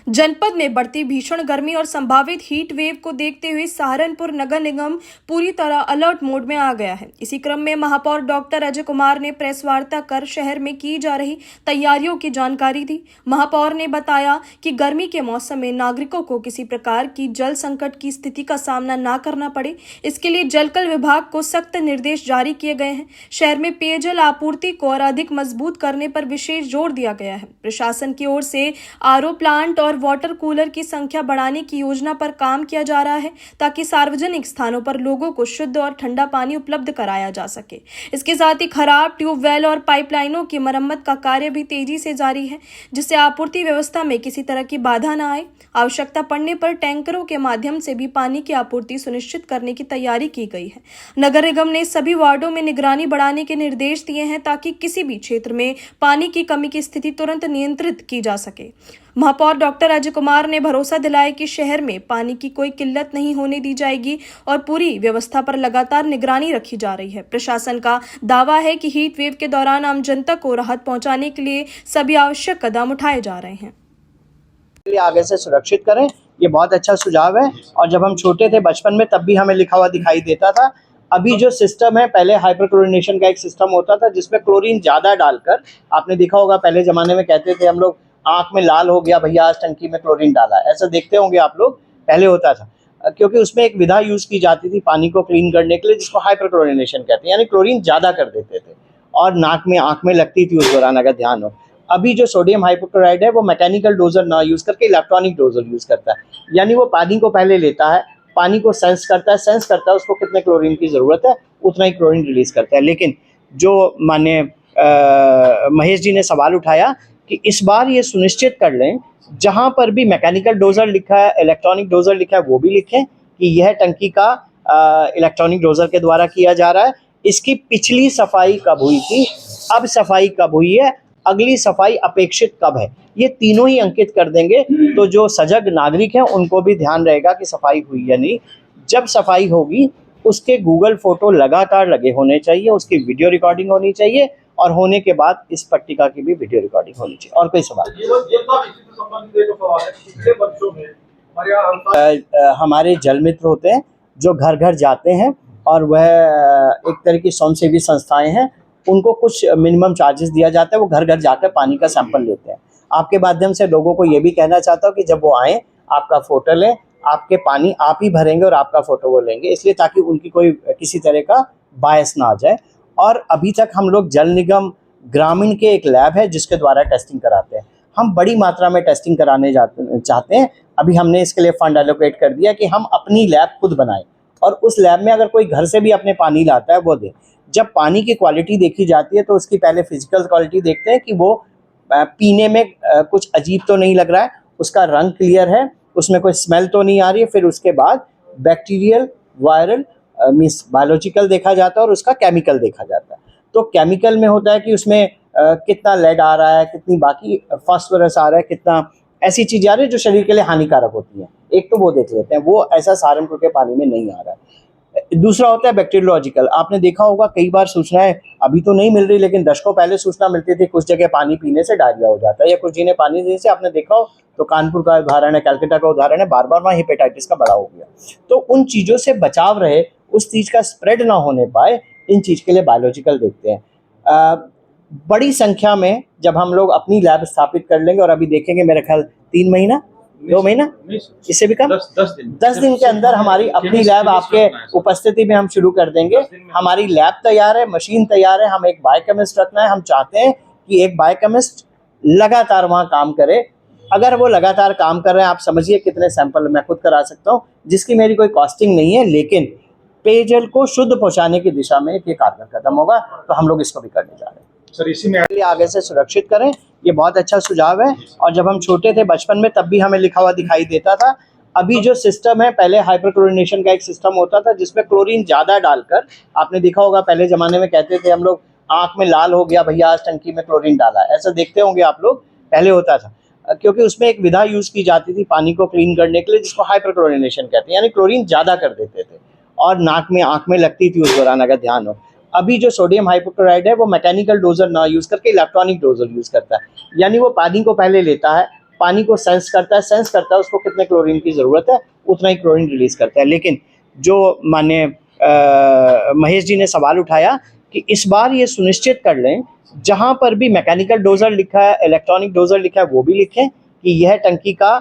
जनपद में बढ़ती भीषण गर्मी और संभावित हीट वेव को देखते हुए सहारनपुर नगर निगम पूरी तरह अलर्ट मोड में आ गया है। इसी क्रम में महापौर डॉक्टर अजय कुमार ने प्रेस वार्ता कर शहर में की जा रही तैयारियों की जानकारी दी। महापौर ने बताया कि गर्मी के मौसम में नागरिकों को किसी प्रकार की जल संकट की स्थिति का सामना न करना पड़े, इसके लिए जलकल विभाग को सख्त निर्देश जारी किए गए हैं। शहर में पेयजल आपूर्ति को और अधिक मजबूत करने पर विशेष जोर दिया गया है। प्रशासन की ओर से आरओ प्लांट और वाटर कूलर की संख्या बढ़ाने की योजना पर काम किया जा रहा है ताकि सार्वजनिक स्थानों पर लोगों को शुद्ध और ठंडा पानी उपलब्ध कराया जा सके। इसके साथ ही खराब ट्यूबवेल और पाइपलाइनों की मरम्मत का कार्य भी तेजी से जारी है, जिससे आपूर्ति व्यवस्था में किसी तरह की बाधा न आए। आवश्यकता पड़ने पर टैंकरों के माध्यम से भी पानी की आपूर्ति सुनिश्चित करने की तैयारी की गई है। नगर निगम ने सभी वार्डों में निगरानी बढ़ाने के निर्देश दिए हैं ताकि किसी भी क्षेत्र में पानी की कमी की स्थिति तुरंत नियंत्रित की जा सके। महापौर डॉक्टर अजय कुमार ने भरोसा दिलाया कि शहर में पानी की कोई किल्लत नहीं होने दी जाएगी और पूरी व्यवस्था पर लगातार निगरानी रखी जा रही है। प्रशासन का दावा है कि हीट वेव के दौरान आम जनता को राहत पहुंचाने के लिए सभी आवश्यक कदम उठाए जा रहे हैं। आगे से सुरक्षित करें, ये बहुत अच्छा सुझाव है। और जब हम छोटे थे बचपन में तब भी हमें लिखा हुआ दिखाई देता था। अभी जो सिस्टम है, पहले हाइपरक्लोरिनेशन का एक सिस्टम होता था जिसमें क्लोरीन ज़्यादा डालकर, आपने देखा होगा पहले ज़माने में कहते थे हम लोग, आँख में लाल हो गया भैया आज टंकी में क्लोरीन डाला, ऐसा देखते होंगे आप लोग, पहले होता था। क्योंकि उसमें एक विधा यूज़ की जाती थी पानी को क्लीन करने के लिए जिसको हाइपरक्लोरिनेशन कहते हैं, यानी क्लोरीन ज़्यादा कर देते थे और नाक में आँख में लगती थी उस दौरान, अगर ध्यान हो। अभी जो सोडियम हाइपोक्लोराइड है वो मैकेनिकल डोजर ना यूज़ करके इलेक्ट्रॉनिक डोजर यूज़ करता है, यानी वो पानी को पहले लेता है, पानी को सेंस करता है उसको कितने क्लोरीन की ज़रूरत है उतना ही क्लोरीन रिलीज़ करता है। लेकिन जो माननीय महेश जी ने सवाल उठाया कि इस बार ये सुनिश्चित कर लें जहाँ पर भी मैकेनिकल डोजर लिखा है, इलेक्ट्रॉनिक डोजर लिखा है, वो भी लिखें कि यह टंकी का इलेक्ट्रॉनिक डोजर के द्वारा किया जा रहा है। इसकी पिछली सफाई कब हुई थी, अब सफाई कब हुई है, अगली सफाई अपेक्षित कब है, ये तीनों ही अंकित कर देंगे तो जो सजग नागरिक हैं उनको भी ध्यान रहेगा कि सफाई हुई या नहीं। जब सफाई होगी उसके गूगल फोटो लगातार लगे होने चाहिए, उसकी वीडियो रिकॉर्डिंग होनी चाहिए और होने के बाद इस पट्टिका की भी वीडियो रिकॉर्डिंग होनी चाहिए। और कोई सवाल? हमारे जल मित्र होते हैं जो घर घर जाते हैं और वह एक तरह की स्वयंसेवी संस्थाएं हैं, उनको कुछ मिनिमम चार्जेस दिया जाता है, वो घर घर जाकर पानी का सैंपल लेते हैं। आपके माध्यम से लोगों को ये भी कहना चाहता हूँ कि जब वो आएँ आपका फ़ोटो लें, आपके पानी आप ही भरेंगे और आपका फ़ोटो वो लेंगे, इसलिए ताकि उनकी कोई किसी तरह का बायस ना आ जाए। और अभी तक हम लोग जल निगम ग्रामीण के एक लैब है जिसके द्वारा टेस्टिंग कराते हैं। हम बड़ी मात्रा में टेस्टिंग कराने चाहते हैं। अभी हमने इसके लिए फंड एलोकेट कर दिया कि हम अपनी लैब खुद बनाएं और उस लैब में अगर कोई घर से भी अपने पानी लाता है वो दे। जब पानी की क्वालिटी देखी जाती है तो उसकी पहले फिजिकल क्वालिटी देखते हैं कि वो पीने में कुछ अजीब तो नहीं लग रहा है, उसका रंग क्लियर है, उसमें कोई स्मेल तो नहीं आ रही है। फिर उसके बाद बैक्टीरियल, वायरल मीन्स बायोलॉजिकल देखा जाता है और उसका केमिकल देखा जाता है। तो केमिकल में होता है कि उसमें कितना लेड आ रहा है, कितनी बाकी फास्फोरस आ रहा है, कितना ऐसी चीज़ें आ रही है जो शरीर के लिए हानिकारक होती हैं, एक तो वो देख लेते हैं, वो ऐसा सहारनपुर के पानी में नहीं आ रहा है। दूसरा होता है बैक्टीरियोलॉजिकल। आपने देखा होगा कई बार सूचनाएं अभी तो नहीं मिल रही, लेकिन दशकों पहले सूचना मिलती थी कुछ जगह पानी पीने से डायरिया हो जाता है या कुछ जिन्हें पानी देने से, आपने देखा हो तो कानपुर का उदाहरण है, कलकत्ता का उदाहरण है, बार बार वहाँ हेपेटाइटिस का बड़ा हो गया। तो उन चीज़ों से बचाव रहे, उस चीज़ का स्प्रेड ना होने पाए, इन चीज़ के लिए बायोलॉजिकल देखते हैं। बड़ी संख्या में जब हम लोग अपनी लैब स्थापित कर लेंगे और अभी देखेंगे मेरे ख्याल 3 महीना 2 महीना इससे भी कम 10 दिन के अंदर हमारी अपनी लैब आपके उपस्थिति में हम शुरू कर देंगे। हमारी लैब तैयार है, मशीन तैयार है, हम एक बायोकेमिस्ट रखना है। हम चाहते हैं कि एक बायोकेमिस्ट लगातार वहाँ काम करे। अगर वो लगातार काम कर रहे हैं, आप समझिए कितने सैंपल मैं खुद करा सकता हूँ, जिसकी मेरी कोई कॉस्टिंग नहीं है, लेकिन पेयजल को शुद्ध पहुँचाने की दिशा में ये कारगर कदम होगा, तो हम लोग इसको भी करने जा रहे हैं। सर इसी में आगे से सुरक्षित करें, ये बहुत अच्छा सुझाव है। और जब हम छोटे थे बचपन में तब भी हमें लिखा हुआ दिखाई देता था। अभी जो सिस्टम है, पहले हाइपरक्लोरिनेशन का एक सिस्टम होता था जिसमें क्लोरीन ज़्यादा डालकर, आपने देखा होगा पहले ज़माने में कहते थे हम लोग, आँख में लाल हो गया भैया आज टंकी में क्लोरीन डाला, ऐसा देखते होंगे आप लोग, पहले होता था। क्योंकि उसमें एक विधा यूज़ की जाती थी पानी को क्लीन करने के लिए जिसको हाइपरक्लोरिनेशन कहते हैं, यानी क्लोरीन ज़्यादा कर देते थे और नाक में आँख में लगती थी उस दौरान, अगर ध्यान हो। अभी जो सोडियम हाइपोक्लोराइड है वो मैकेनिकल डोजर ना यूज़ करके इलेक्ट्रॉनिक डोजर यूज़ करता है, यानी वो पानी को पहले लेता है, पानी को सेंस करता है उसको कितने क्लोरीन की ज़रूरत है उतना ही क्लोरीन रिलीज़ करता है। लेकिन जो माननीय महेश जी ने सवाल उठाया कि इस बार ये सुनिश्चित कर लें जहाँ पर भी मैकेनिकल डोजर लिखा है, इलेक्ट्रॉनिक डोजर लिखा है, वो भी लिखें कि यह टंकी का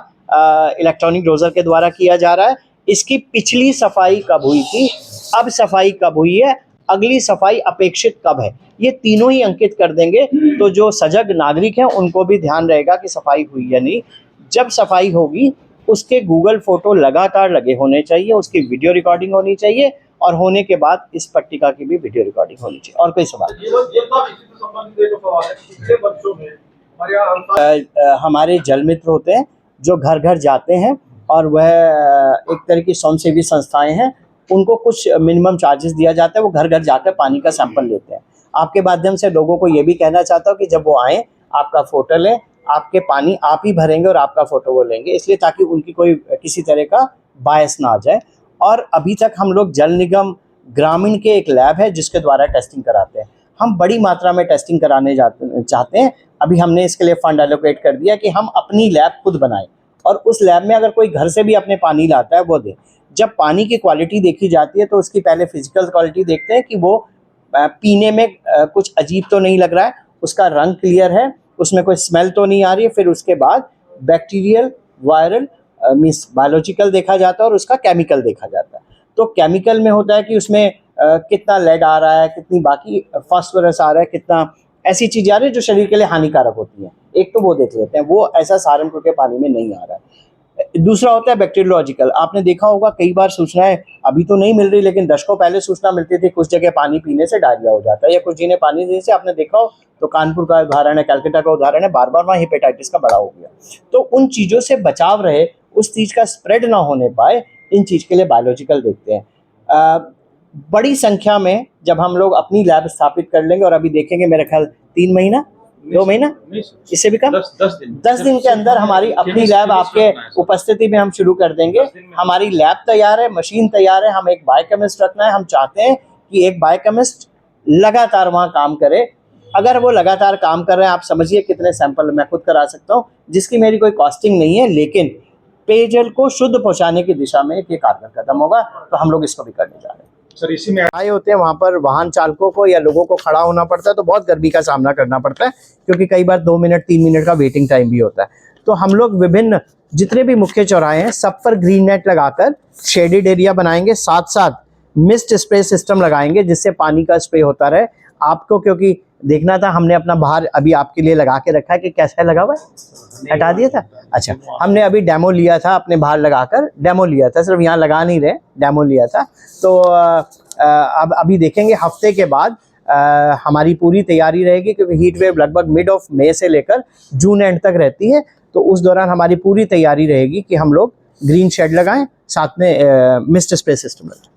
इलेक्ट्रॉनिक डोजर के द्वारा किया जा रहा है। इसकी पिछली सफाई कब हुई थी, अब सफाई कब हुई है, अगली सफाई अपेक्षित कब है, ये तीनों ही अंकित कर देंगे तो जो सजग नागरिक हैं उनको भी ध्यान रहेगा कि सफाई हुई या नहीं। जब सफाई होगी उसके गूगल फोटो लगातार लगे होने चाहिए, उसकी वीडियो रिकॉर्डिंग होनी चाहिए और होने के बाद इस पट्टिका की भी वीडियो रिकॉर्डिंग होनी चाहिए। और कोई सवाल? हमारे जल मित्र होते हैं जो घर घर जाते हैं और वह एक तरह की स्वयंसेवी संस्थाएं हैं, उनको कुछ मिनिमम चार्जेस दिया जाता है, वो घर घर जाकर पानी का सैंपल लेते हैं। आपके माध्यम से लोगों को ये भी कहना चाहता हूँ कि जब वो आएँ आपका फ़ोटो लें, आपके पानी आप ही भरेंगे और आपका फ़ोटो वो लेंगे, इसलिए ताकि उनकी कोई किसी तरह का बायस ना आ जाए। और अभी तक हम लोग जल निगम ग्रामीण के एक लैब है जिसके द्वारा टेस्टिंग कराते हैं। हम बड़ी मात्रा में टेस्टिंग कराने चाहते हैं। अभी हमने इसके लिए फंड एलोकेट कर दिया कि हम अपनी लैब खुद बनाएं और उस लैब में अगर कोई घर से भी अपने पानी लाता है वो दे। जब पानी की क्वालिटी देखी जाती है तो उसकी पहले फिजिकल क्वालिटी देखते हैं कि वो पीने में कुछ अजीब तो नहीं लग रहा है, उसका रंग क्लियर है, उसमें कोई स्मेल तो नहीं आ रही है। फिर उसके बाद बैक्टीरियल, वायरल मीन्स बायोलॉजिकल देखा जाता है और उसका केमिकल देखा जाता है। तो केमिकल में होता है कि उसमें कितना लेड आ रहा है, कितनी बाकी फास्फोरस आ रहा है, कितना ऐसी चीज़ें आ रही है जो शरीर के लिए हानिकारक होती हैं। एक तो वो देख लेते हैं, वो ऐसा सहारनपुर के पानी में नहीं आ रहा है। दूसरा होता है बैक्टीरियोलॉजिकल। आपने देखा होगा कई बार सूचनाएं अभी तो नहीं मिल रही, लेकिन दशकों पहले सूचना मिलती थी कुछ जगह पानी पीने से डायरिया हो जाता है या कुछ जिन्हें पानी देने से, आपने देखा हो तो कानपुर का उदाहरण है, कलकत्ता का उदाहरण है, बार बार वहाँ हेपेटाइटिस का बड़ा हो गया। तो उन चीज़ों से बचाव रहे, उस चीज़ का स्प्रेड ना होने पाए, इन चीज़ के लिए बायोलॉजिकल देखते हैं। बड़ी संख्या में जब हम लोग अपनी लैब स्थापित कर लेंगे और अभी देखेंगे मेरे ख्याल 3 महीना 2 महीना इससे भी कम 10 दिन के अंदर हमारी अपनी लैब आपके उपस्थिति में हम शुरू कर देंगे। हमारी लैब तैयार है, मशीन तैयार है, हम एक बायोकेमिस्ट रखना है। हम चाहते हैं कि एक बायोकेमिस्ट लगातार वहाँ काम करे। अगर वो लगातार काम कर रहे हैं, आप समझिए कितने सैंपल मैं खुद करा सकता हूँ, जिसकी मेरी कोई कॉस्टिंग नहीं है, लेकिन पेयजल को शुद्ध पहुँचाने की दिशा में ये कारगर कदम होगा। तो हम लोग इसको भी करने जा रहे हैं। सर इसी में आए होते हैं वहाँ पर वाहन चालकों को या लोगों को खड़ा होना पड़ता है तो बहुत गर्मी का सामना करना पड़ता है, क्योंकि कई बार 2 मिनट 3 मिनट का वेटिंग टाइम भी होता है। तो हम लोग विभिन्न जितने भी मुख्य चौराहे हैं सब पर ग्रीन नेट लगाकर शेडेड एरिया बनाएंगे, साथ साथ मिस्ट स्प्रे सिस्टम लगाएंगे जिससे पानी का स्प्रे होता रहे। आपको क्योंकि देखना था, हमने अपना बाहर अभी आपके लिए लगा के रखा है कि कैसा लगा हुआ है, हटा दिया था। अच्छा, हमने अभी डेमो लिया था, अपने बाहर लगाकर डेमो लिया था, सिर्फ यहाँ लगा नहीं रहे, डेमो लिया था। तो अब अभी देखेंगे हफ्ते के बाद हमारी पूरी तैयारी रहेगी, क्योंकि हीट वेव लगभग मिड ऑफ मई से लेकर जून एंड तक रहती है। तो उस दौरान हमारी पूरी तैयारी रहेगी कि हम लोग ग्रीन शेड लगाएं, साथ में मिस्ट स्प्रे सिस्टम लगाएं।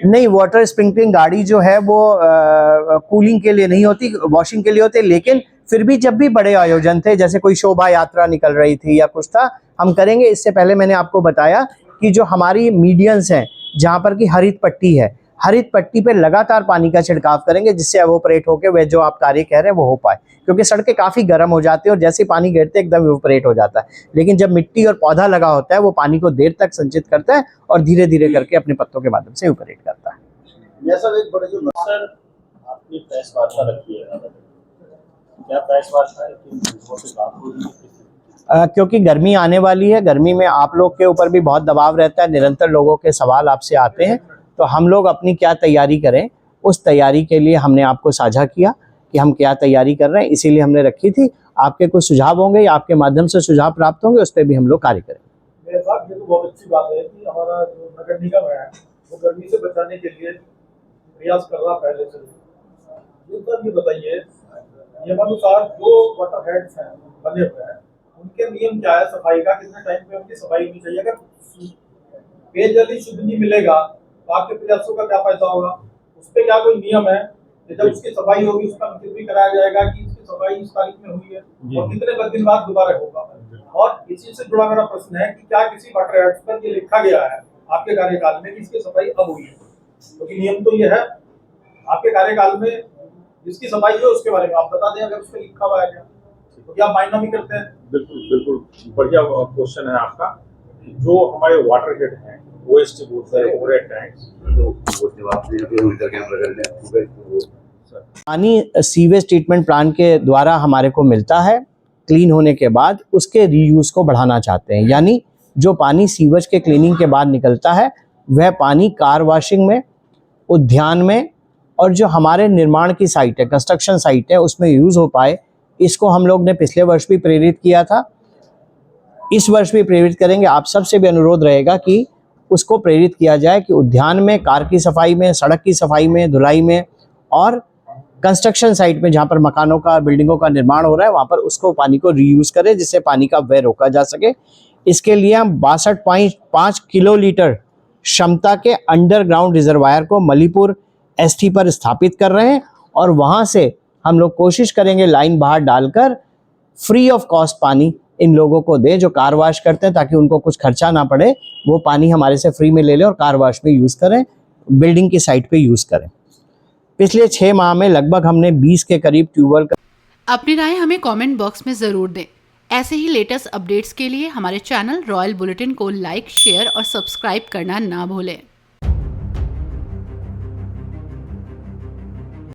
नहीं, वाटर स्प्रिंकलिंग गाड़ी जो है वो कूलिंग के लिए नहीं होती, वॉशिंग के लिए होती है। लेकिन फिर भी जब भी बड़े आयोजन थे, जैसे कोई शोभा यात्रा निकल रही थी या कुछ था, हम करेंगे। इससे पहले मैंने आपको बताया कि जो हमारी मीडियंस हैं, जहाँ पर की हरित पट्टी है, हरित पट्टी पे लगातार पानी का छिड़काव करेंगे, जिससे एवोपरेट होकर वह जो आप कार्य कह रहे हैं वो हो पाए। क्योंकि सड़कें काफ़ी गर्म हो जाती है और जैसे पानी गिरते एकदम एवोपरेट हो जाता है। लेकिन जब मिट्टी और पौधा लगा होता है वो पानी को देर तक संचित करता है और धीरे धीरे करके अपने पत्तों के माध्यम से एवोपरेट करता है। ये सर एक बड़े जो सर आपकी प्रेस वार्ता रखी है, क्या प्रेस वार्ता है कि लोगों से बात हो रही है? क्योंकि गर्मी आने वाली है, गर्मी में आप लोग के ऊपर भी बहुत दबाव रहता है, निरंतर लोगों के सवाल आपसे आते हैं। तो हम लोग अपनी क्या तैयारी करें, उस तैयारी के लिए हमने आपको साझा किया कि हम क्या तैयारी कर रहे हैं, इसीलिए हमने रखी थी। आपके कुछ सुझाव होंगे या आपके माध्यम से सुझाव प्राप्त होंगे, उस पर भी हम लोग कार्य करेंगे। मेरे साथ ये तो बहुत अच्छी बात है कि हमारा जो नगर निगम है वो गर्मी से बचाने के लिए प्रयास कर रहा पहले से। ये सर ये बताइए, नियमानुसार जो वाटर हेड्स हैं बने हुए हैं, उनके नियम क्या है सफाई का, कितने टाइम पे उनकी सफाई होनी चाहिए? अगर पेयजल ही शुद्ध नहीं मिलेगा तो आपके प्रयासों का क्या फायदा होगा? उस पर क्या कोई नियम है कि जब उसकी सफाई होगी उसका अंकित भी कराया जाएगा कि इसकी सफाई इस तारीख में हुई है और कितने दिन बाद दोबारा होगा? और इसी से जुड़ा मेरा प्रश्न है कि क्या किसी वाटर हेड्स पर ये लिखा गया है आपके कार्यकाल में कि इसकी सफाई अब हुई है? क्योंकि नियम तो ये है, आपके कार्यकाल में इसकी सफाई जो है उसके बारे में आप बता दें, अगर उस पर लिखा हुआ है क्या, क्योंकि आप मायना भी करते हैं। बिल्कुल बिल्कुल बढ़िया क्वेश्चन है आपका। जो हमारे वाटर हेड हैं, वेस्ट बोलते हैं, ओवरहेड टैंक्स, तो वो जवाब देने पानी सीवेज ट्रीटमेंट प्लांट के द्वारा हमारे को मिलता है, क्लीन होने के बाद उसके रीयूज को बढ़ाना चाहते हैं। यानी जो पानी सीवेज के क्लीनिंग के बाद निकलता है वह पानी कार वॉशिंग में, उद्यान में और जो हमारे निर्माण की साइट है, कंस्ट्रक्शन साइट है, उसमें यूज़ हो पाए। इसको हम लोग ने पिछले वर्ष भी प्रेरित किया था, इस वर्ष भी प्रेरित करेंगे। आप सबसे भी अनुरोध रहेगा कि उसको प्रेरित किया जाए कि उद्यान में, कार की सफाई में, सड़क की सफाई में, धुलाई में और कंस्ट्रक्शन साइट में जहाँ पर मकानों का, बिल्डिंगों का निर्माण हो रहा है वहाँ पर उसको पानी को रीयूज़ करें, जिससे पानी का व्यय रोका जा सके। इसके लिए हम 62.5 किलोलीटर क्षमता के अंडरग्राउंड रिजर्वायर को मलीपुर एसटी पर स्थापित कर रहे हैं और वहाँ से हम लोग कोशिश करेंगे लाइन बाहर डालकर फ्री ऑफ कॉस्ट पानी इन लोगों को दे जो कार वॉश करते हैं, ताकि उनको कुछ खर्चा ना पड़े, वो पानी हमारे से फ्री में ले लें और कार वॉश में यूज़ करें, बिल्डिंग की साइट पे यूज़ करें। पिछले 6 माह में लगभग हमने 20 के करीब ट्यूबवेल अपनी राय हमें कमेंट बॉक्स में ज़रूर दें। ऐसे ही लेटेस्ट अपडेट्स के लिए हमारे चैनल रॉयल बुलेटिन को लाइक, शेयर और सब्सक्राइब करना ना भूलें।